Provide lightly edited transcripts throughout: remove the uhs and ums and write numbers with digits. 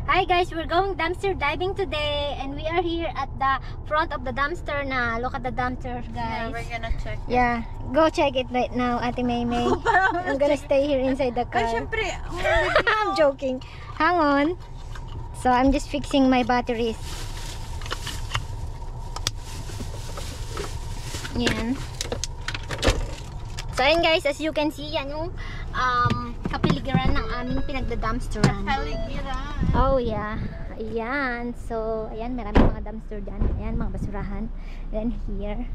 Hi guys, we're going dumpster diving today and we are here at the front of the dumpster na. Look at the dumpster, guys. Yeah, we're gonna check it. Yeah, go check it right now, Ate Maymay. I'm gonna stay here inside the car. Ay, syempre. I'm joking. Hang on. So, I'm just fixing my batteries. Yan. So, ayun guys, as you can see, yan yung kapiligiran ng aming pinagda-dumpsteran. Kapiligiran. Oh yeah. Ayan. So, ayan, maraming mga dumpster dyan. Ayan, mga basurahan. Then here.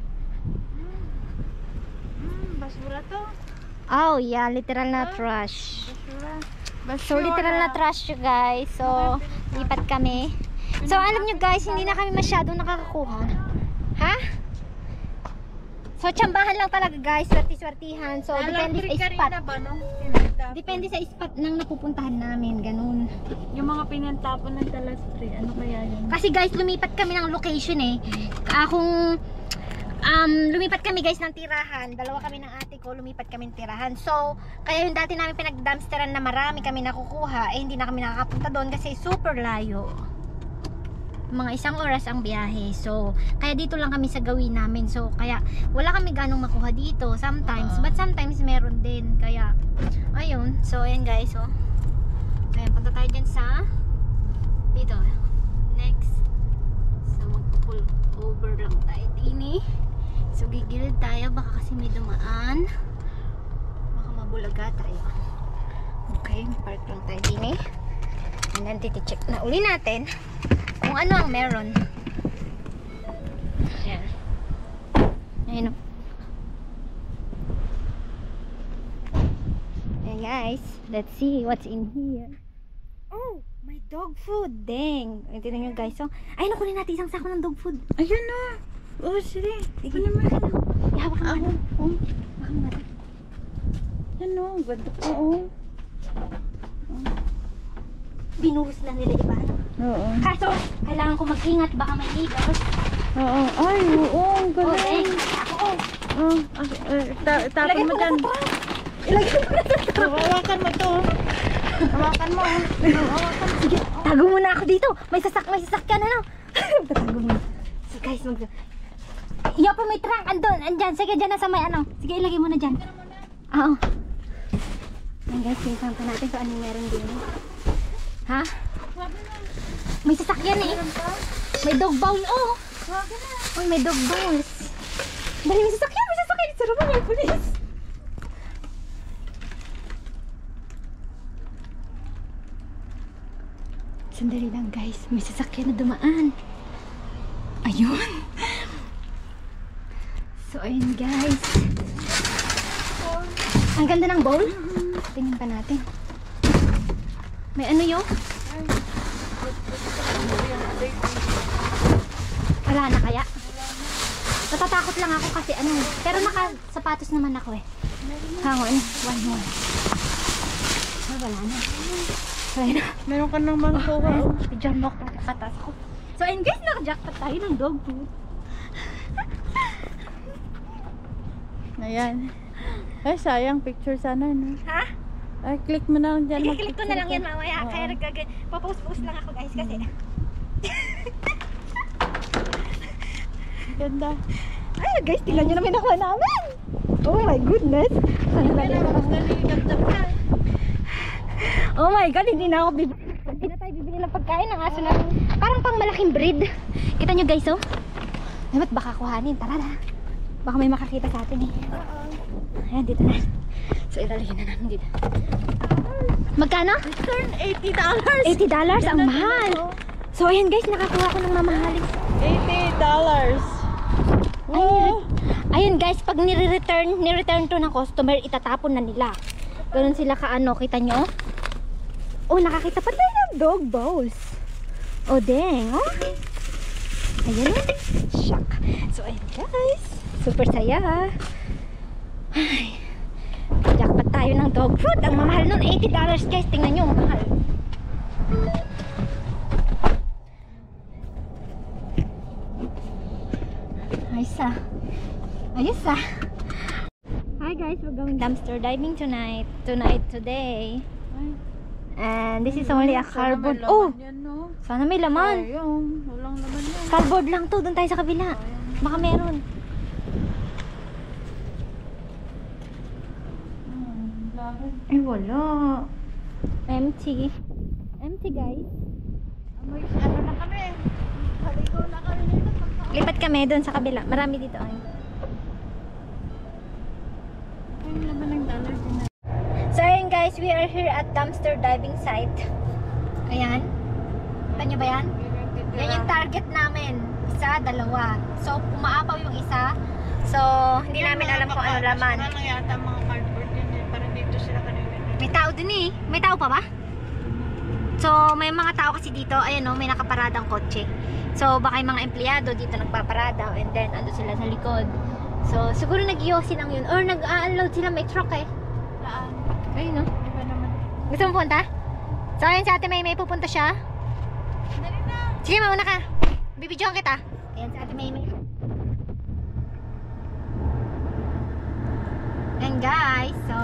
Basura to. Oh yeah, literal na trash. Basura. So, literal na trash you guys. So, lipat kami. So, alam nyo guys, hindi na kami masyadong nakakakuha. Ha? So, tsambahan lang talaga guys, swerte-swertihan. So, depende sa spot. Depende sa spot ng napupuntahan namin, ganun. Yung mga pinantapon ng talastri, ano kaya yun? Kasi guys, lumipat kami ng location eh. Lumipat kami guys ng tirahan. Dalawa kami ng ate ko, lumipat kami ng tirahan. So, kaya yung dati namin pinag-dumpsteran na marami kami nakukuha, eh hindi na kami nakakapunta doon kasi super layo. Mga 1 oras ang biyahe. So, kaya dito lang kami sa gawin namin. So, kaya wala kami ganong makuha dito sometimes. But sometimes meron din. Kaya, ayun. So, ayan guys. So, ayan, punta tayo dyan sa dito. Next. So, magpupull over lang tayo dini. So, gigilid tayo. Baka kasi may dumaan. Baka mabulaga tayo. Okay, park lang tayo dini. And then, titi-check na uli natin kung ano ang meron. Ayan. Ayan o. Ayan guys. Let's see what's in here. Oh! My dog food. Dang. Tignan nyo guys. So, ayun, kunin natin isang sako ng dog food. Ayun na. Oh, sige. Sige. Ano naman? Ihawak ka natin. Ihawak ka natin. Ano? Ganda po. Oh. Binuhos na nila iba. Oo. Kaso, kailangan ko mag-ingat. Baka may neighbors. Oo. Ay, oo. Ang galing. Ako. Tapon mo dyan. Ilagay ko na sa trap. Hawakan mo to. Hawakan mo. Hawakan mo. Sige, tago muna ako dito. May sasakyan ano. Tatago muna. So guys, iya pa may trunk. Andyan. Sige, dyan na sa may ano. Sige, ilagay mo na dyan. Oo. Ayan guys, tingnan pa natin kung anong meron din. Ha? May sasakyan eh. May dog bowl. Oh. Oh, may dog bowls. Dali, may sasakyan. May sasakyan. Sarap mo, may pulis. Sandali lang guys. May sasakyan na dumaan. Ayun. So, ayun guys. Ang ganda ng bowl. Tingnan pa natin. May ano yun? Wala na kaya? Natatakot lang ako kasi ano. Pero nakasapatos naman ako eh. Hang on. One more. Oh, wala na. Wala na. Meron ka nang mangkuha. Diyan mo patas ko. So ayun guys, naka-jackpot tayo ng dog food. Ayan. Ay, sayang. Picture sana, no? Ha? Ay, click mo na lang dyan. I-click ko na lang yan mamaya. Oo. Kaya papost-post lang ako guys kasi. Ganda. Ay guys, tingnan nyo naman nakuha namin. Oh my goodness. Oh my god, hindi na ako bibili. Hindi na tayo bibili ng pagkain ng aso na parang pang malaking breed. Kita nyo guys, oh. Dapat baka kuhanin. Tara na. Baka may makakita sa atin eh. Ayan, dito na. So, ilalagay na namin dito. Magkano? Return $80. $80? Ang mahal. So, ayan guys, nakakuha ko ng mamahaling. $80. Wow. Ayun guys, pag ni-return to ng customer, itatapon na nila. Ganun sila kaano, kita nyo? Oh, nakakita pa tayo ng dog bowls. Oh, dang. Oh. Ayan o. Shock. So, ayun guys. Super saya. Ay. Jackpot tayo ng dog food. Ang mamahal nun, $80 guys. Tingnan nyo, mahal. Ayos ah. Ayos ah. Hi guys, we're going dumpster diving today. And this is only a Sana may cardboard. laman Oh! yan, no? Sana may laman. Sayang. Walang laman yan. Cardboard lang to. Doon tayo sa kabila. Sayang. Baka meron. Bakit? Ay, wala. Empty. Empty, guys. Amoy, ano na kami? Haligaw na kami dito. Lipat kami doon sa kabila. Marami dito. Ay. Ay, laman ng dollar din na. So, ayun guys. We are here at dumpster diving site. Ayan. Kita nyo ba yan? Yan yung target namin. Isa, dalawa. So, umaapaw yung isa. So, hindi namin alam kung ano laman. Wala lang yata mga cardboard din. Parang dito sila kanina. May tao din eh. May tao pa ba? So, may mga tao kasi dito. Ayan o, may nakaparadang kotse. So, baka yung mga empleyado dito nagpaparada. And then, ando sila sa likod. So, siguro nag-iossi lang yun. Or nag-unload sila. May truck eh. Saan? Ayun no. Iba naman. Gusto mo punta? So, ayun si Ate May pupunta siya. Dali na. Sige, mauna ka. Bibidyoan kita. Ayan si Ate May. And guys, so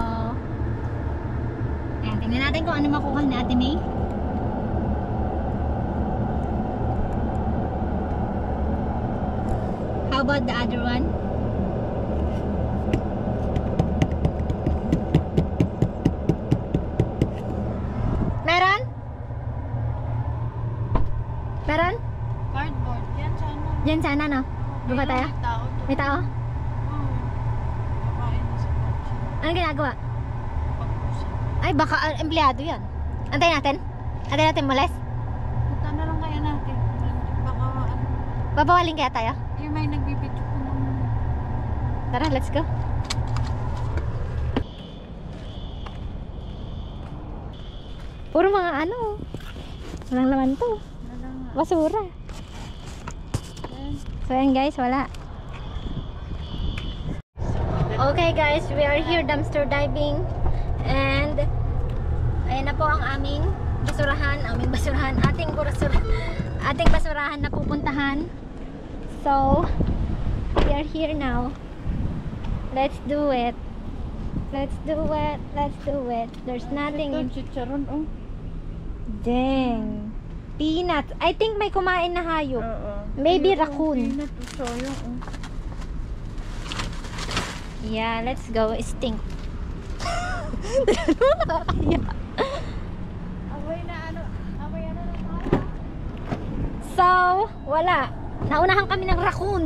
ayan, tingnan natin kung ano makuha ni Ate May. How about the other one? Meron? Meron? Cardboard. Yan sana. Yan sana no? Baba tayo? May tao to. May tao? Oo. Babae na sa kotse. Ano ginagawa? Pag-usap. Ay, baka empleyado yan. Antayin natin. Antayin natin malas. Punta na lang kaya natin. Baka ano. Babawaling kaya tayo? Yung may nagbibidyo ko ng... Tara, let's go. Puro mga ano. Walang laman to. Wala nga. Basura. Yan. So yan guys, wala. Okay guys, we are here dumpster diving. And ayan na po ang aming basurahan. Ating basurahan na pupuntahan. So, we are here now. Let's do it. Let's do it. Let's do it. There's nothing in... Ito, chicharon, oh. Dang. Peanuts. I think may kumain na hayop. Oo. Maybe Ayun, raccoon. peanut, oh, sayang, oh. Yeah, let's go. Stink. Nakakaya. Amoy na ano na tayo. So, wala. Naunahan kami ng raccoon.